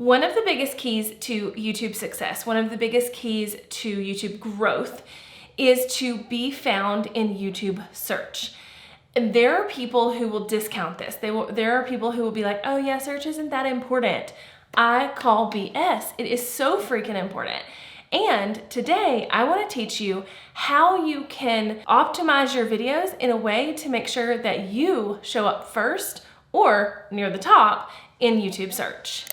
One of the biggest keys to YouTube success, one of the biggest keys to YouTube growth is to be found in YouTube search. And there are people who will discount this. There are people who will be like, oh yeah, search isn't that important. I call BS. It is so freaking important. And today I want to teach you how you can optimize your videos in a way to make sure that you show up first or near the top in YouTube search.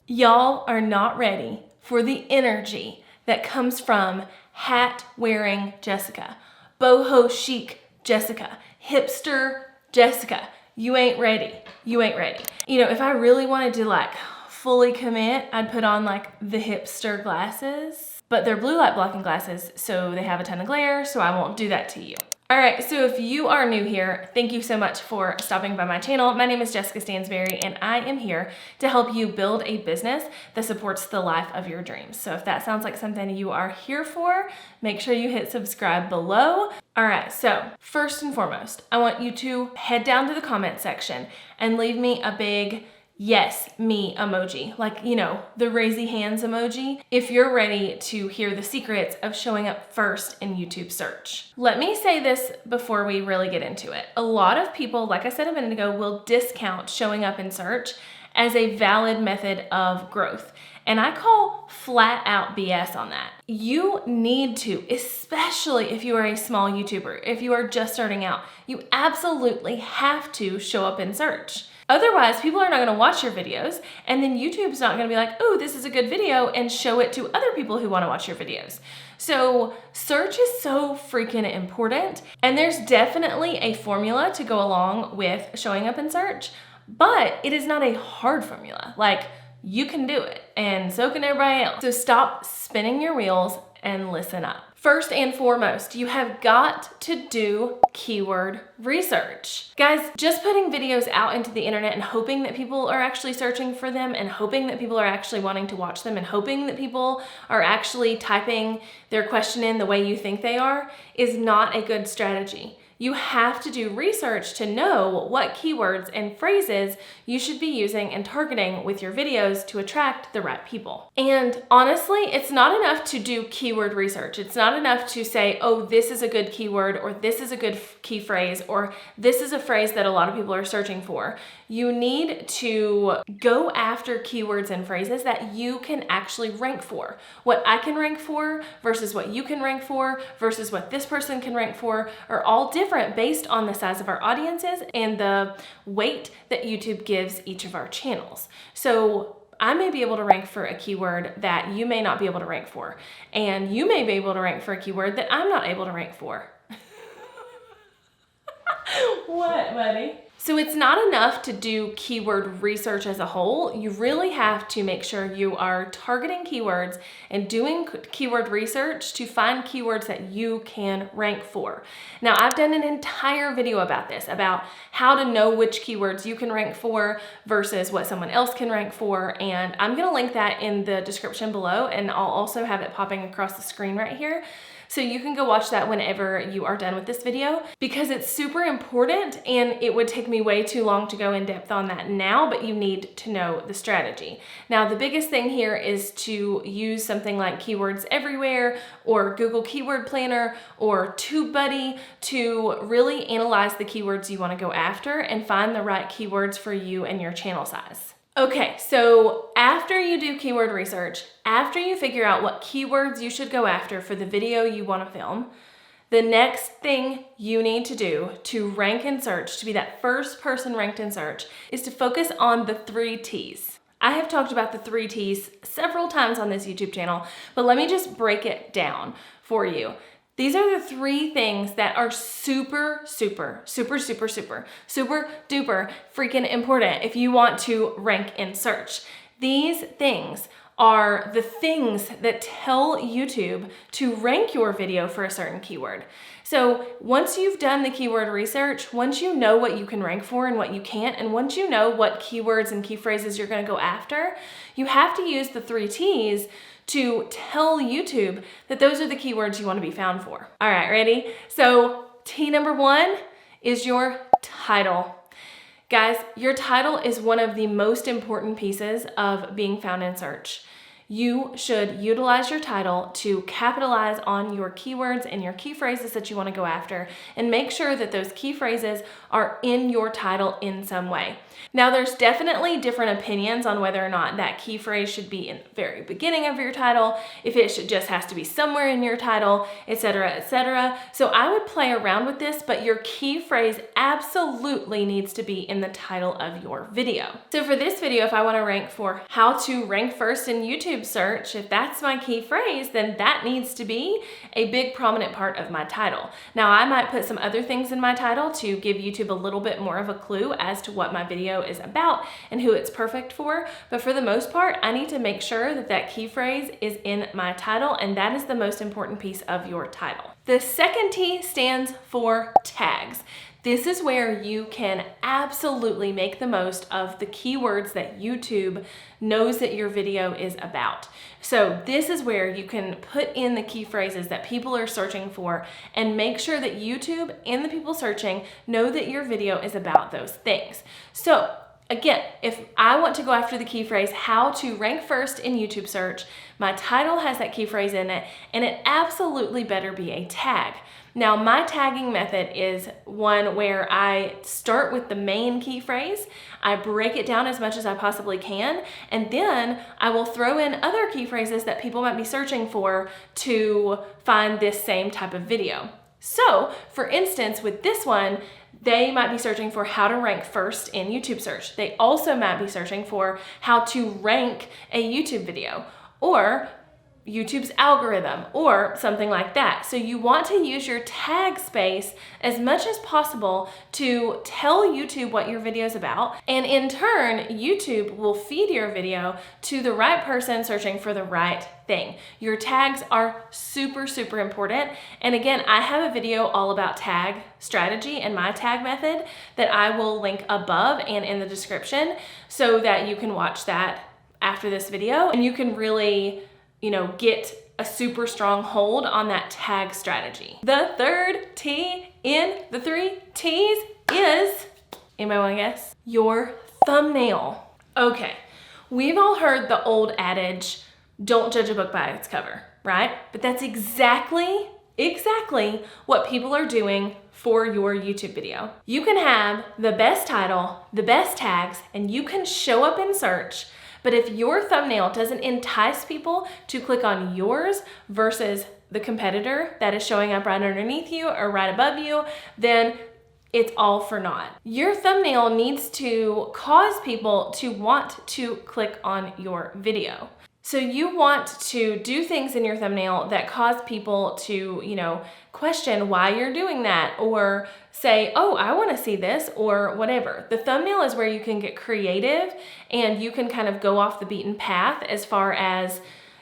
Y'all are not ready for the energy that comes from hat-wearing Jessica, boho chic Jessica, hipster Jessica. You ain't ready. You ain't ready. You know, if I really wanted to like fully commit, I'd put on like the hipster glasses, but they're blue light blocking glasses, so they have a ton of glare, so I won't do that to you. All right, so if you are new here, thank you so much for stopping by my channel. My name is Jessica Stansberry, and I am here to help you build a business that supports the life of your dreams. So if that sounds like something you are here for, make sure you hit subscribe below. All right, so first and foremost, I want you to head down to the comment section and leave me a big yes, me emoji, like, you know, the raisey hands emoji, if you're ready to hear the secrets of showing up first in YouTube search. Let me say this before we really get into it. A lot of people, like I said a minute ago, will discount showing up in search as a valid method of growth. And I call flat out BS on that. You need to, especially if you are a small YouTuber, if you are just starting out, you absolutely have to show up in search. Otherwise, people are not gonna watch your videos, and then YouTube's not gonna be like, oh, this is a good video, and show it to other people who wanna watch your videos. So search is so freaking important, and there's definitely a formula to go along with showing up in search, but it is not a hard formula. Like, you can do it, and so can everybody else. So stop spinning your wheels and listen up. First and foremost, you have got to do keyword research. Guys, just putting videos out into the internet and hoping that people are actually searching for them and hoping that people are actually wanting to watch them and hoping that people are actually typing their question in the way you think they are is not a good strategy. You have to do research to know what keywords and phrases you should be using and targeting with your videos to attract the right people. And honestly, it's not enough to do keyword research. It's not enough to say, oh, this is a good keyword, or this is a good key phrase, or this is a phrase that a lot of people are searching for. You need to go after keywords and phrases that you can actually rank for. What I can rank for versus what you can rank for versus what this person can rank for are all different based on the size of our audiences and the weight that YouTube gives each of our channels. So I may be able to rank for a keyword that you may not be able to rank for, and you may be able to rank for a keyword that I'm not able to rank for. What, buddy? So it's not enough to do keyword research as a whole. You really have to make sure you are targeting keywords and doing keyword research to find keywords that you can rank for. Now, I've done an entire video about this, about how to know which keywords you can rank for versus what someone else can rank for. And I'm gonna link that in the description below, and I'll also have it popping across the screen right here. So you can go watch that whenever you are done with this video, because it's super important and it would take me way too long to go in depth on that now, but you need to know the strategy. Now, the biggest thing here is to use something like Keywords Everywhere or Google Keyword Planner or TubeBuddy to really analyze the keywords you want to go after and find the right keywords for you and your channel size. Okay, so after you do keyword research, after you figure out what keywords you should go after for the video you want to film, the next thing you need to do to rank in search, to be that first person ranked in search, is to focus on the 3 T's. I have talked about the 3 T's several times on this YouTube channel, but let me just break it down for you. These are the 3 things that are super duper freaking important if you want to rank in search. These things are the things that tell YouTube to rank your video for a certain keyword. So once you've done the keyword research, once you know what you can rank for and what you can't, and once you know what keywords and key phrases you're gonna go after, you have to use the 3 T's to tell YouTube that those are the keywords you want to be found for. All right, ready? So T number 1 is your title. Guys, your title is one of the most important pieces of being found in search. You should utilize your title to capitalize on your keywords and your key phrases that you want to go after, and make sure that those key phrases are in your title in some way. Now, there's definitely different opinions on whether or not that key phrase should be in the very beginning of your title, if it just has to be somewhere in your title, etc., etc. So I would play around with this, but your key phrase absolutely needs to be in the title of your video. So for this video, if I want to rank for how to rank first in YouTube search, if that's my key phrase, then that needs to be a big prominent part of my title. Now, I might put some other things in my title to give YouTube a little bit more of a clue as to what my video is about and who it's perfect for, but for the most part, I need to make sure that that key phrase is in my title, and that is the most important piece of your title. The second T stands for tags. This is where you can absolutely make the most of the keywords that YouTube knows that your video is about. So this is where you can put in the key phrases that people are searching for and make sure that YouTube and the people searching know that your video is about those things. So again, if I want to go after the key phrase, how to rank first in YouTube search, my title has that key phrase in it, and it absolutely better be a tag. Now, my tagging method is one where I start with the main key phrase, I break it down as much as I possibly can, and then I will throw in other key phrases that people might be searching for to find this same type of video. So, for instance, with this one, they might be searching for how to rank first in YouTube search. They also might be searching for how to rank a YouTube video, or YouTube's algorithm, or something like that. So you want to use your tag space as much as possible to tell YouTube what your video is about, and in turn, YouTube will feed your video to the right person searching for the right thing. Your tags are super, super important. And again, I have a video all about tag strategy and my tag method that I will link above and in the description so that you can watch that after this video, and you can really get a super strong hold on that tag strategy. The third T in the 3 T's is, anybody want to guess? Your thumbnail. Okay, we've all heard the old adage, don't judge a book by its cover, right? But that's exactly what people are doing for your YouTube video. You can have the best title, the best tags, and you can show up in search, but if your thumbnail doesn't entice people to click on yours versus the competitor that is showing up right underneath you or right above you, then it's all for naught. Your thumbnail needs to cause people to want to click on your video. So you want to do things in your thumbnail that cause people to, question why you're doing that, or say, oh, I want to see this, or whatever. The thumbnail is where you can get creative and you can kind of go off the beaten path as far as,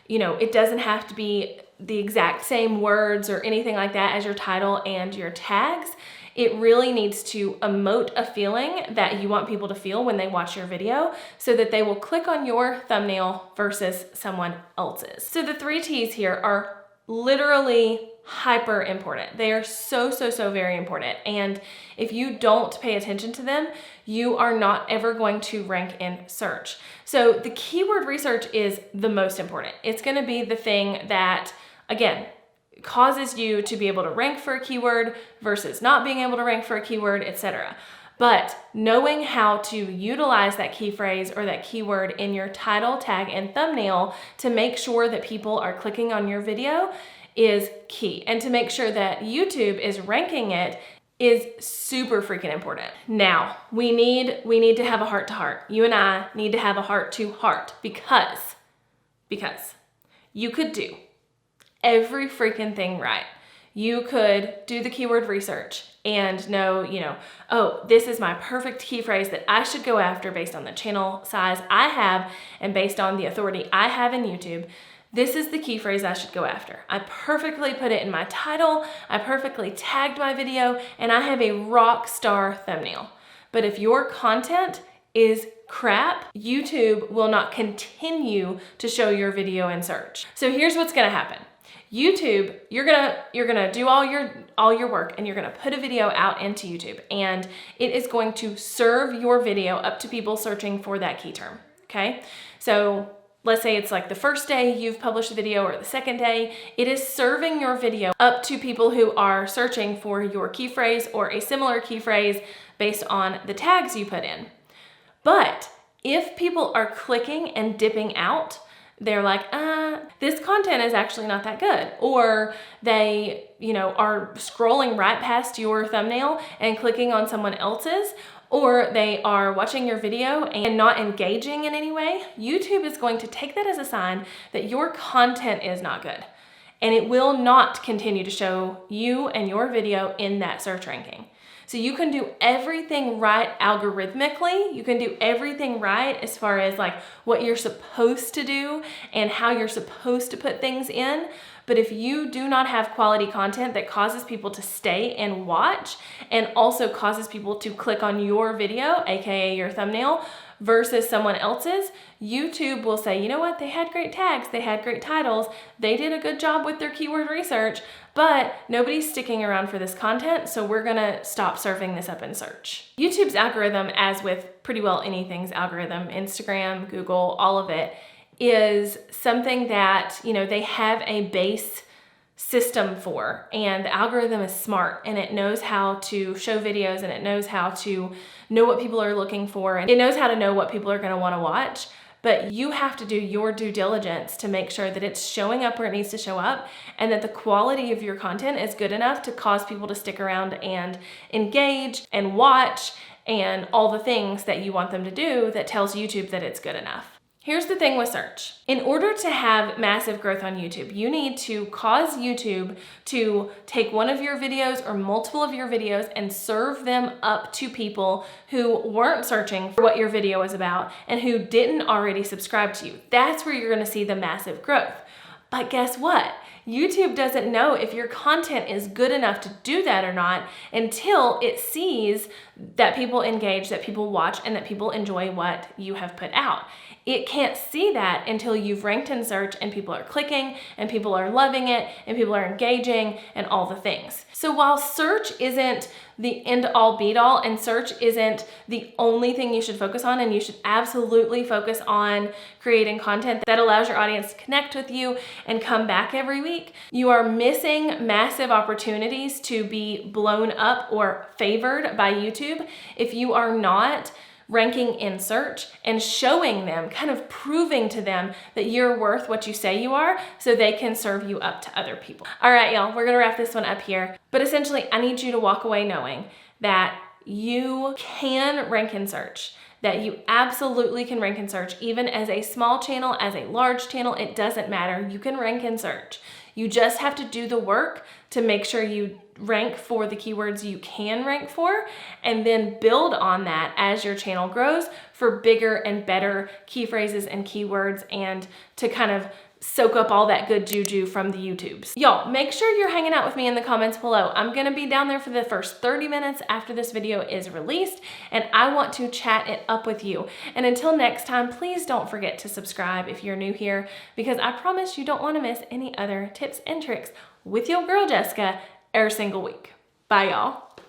it doesn't have to be the exact same words or anything like that as your title and your tags. It really needs to emote a feeling that you want people to feel when they watch your video so that they will click on your thumbnail versus someone else's. So the 3 T's here are literally hyper important. They are so very important. And if you don't pay attention to them, you are not ever going to rank in search. So the keyword research is the most important. It's going to be the thing that, again, causes you to be able to rank for a keyword versus not being able to rank for a keyword, etc. But knowing how to utilize that key phrase or that keyword in your title, tag, and thumbnail to make sure that people are clicking on your video is key. And to make sure that YouTube is ranking it is super freaking important. Now, we need to have a heart-to-heart. You and I need to have a heart-to-heart because you could do every freaking thing right. You could do the keyword research and know, oh, this is my perfect key phrase that I should go after based on the channel size I have and based on the authority I have in YouTube. This is the key phrase I should go after. I perfectly put it in my title, I perfectly tagged my video, and I have a rock star thumbnail. But if your content is crap, YouTube will not continue to show your video in search. So here's what's gonna happen. YouTube, you're gonna do all your work, and you're gonna put a video out into YouTube, and it is going to serve your video up to people searching for that key term. Okay, so let's say it's like the first day you've published a video or the second day, it is serving your video up to people who are searching for your key phrase or a similar key phrase based on the tags you put in. But if people are clicking and dipping out, they're like, this content is actually not that good. Or they, are scrolling right past your thumbnail and clicking on someone else's, or they are watching your video and not engaging in any way. YouTube is going to take that as a sign that your content is not good. And it will not continue to show you and your video in that search ranking. So you can do everything right algorithmically. You can do everything right as far as like what you're supposed to do and how you're supposed to put things in. But if you do not have quality content that causes people to stay and watch, and also causes people to click on your video, aka your thumbnail, versus someone else's, YouTube will say, you know what, they had great tags, they had great titles, they did a good job with their keyword research, but nobody's sticking around for this content, so we're gonna stop serving this up in search. YouTube's algorithm, as with pretty well anything's algorithm, Instagram, Google, all of it, is something that, they have a base system for, and the algorithm is smart, and it knows how to show videos, and it knows how to know what people are looking for, and it knows how to know what people are going to want to watch. But you have to do your due diligence to make sure that it's showing up where it needs to show up, and that the quality of your content is good enough to cause people to stick around and engage and watch and all the things that you want them to do that tells YouTube that it's good enough. Here's the thing with search. In order to have massive growth on YouTube, you need to cause YouTube to take one of your videos or multiple of your videos and serve them up to people who weren't searching for what your video was about and who didn't already subscribe to you. That's where you're gonna see the massive growth. But guess what? YouTube doesn't know if your content is good enough to do that or not until it sees that people engage, that people watch, and that people enjoy what you have put out. It can't see that until you've ranked in search and people are clicking and people are loving it and people are engaging and all the things. So while search isn't the end all be all, and search isn't the only thing you should focus on, and you should absolutely focus on creating content that allows your audience to connect with you and come back every week, you are missing massive opportunities to be blown up or favored by YouTube if you are not ranking in search and showing them, kind of proving to them that you're worth what you say you are, so they can serve you up to other people. All right, y'all, we're gonna wrap this one up here. But essentially, I need you to walk away knowing that you can rank in search, that you absolutely can rank in search, even as a small channel, as a large channel, it doesn't matter. You can rank in search. You just have to do the work to make sure you rank for the keywords you can rank for, and then build on that as your channel grows for bigger and better key phrases and keywords, and to kind of soak up all that good juju from the YouTubes. Y'all, make sure you're hanging out with me in the comments below. I'm gonna be down there for the first 30 minutes after this video is released, and I want to chat it up with you. And until next time, please don't forget to subscribe if you're new here, because I promise you don't wanna miss any other tips and tricks with your girl Jessica every single week. Bye, y'all.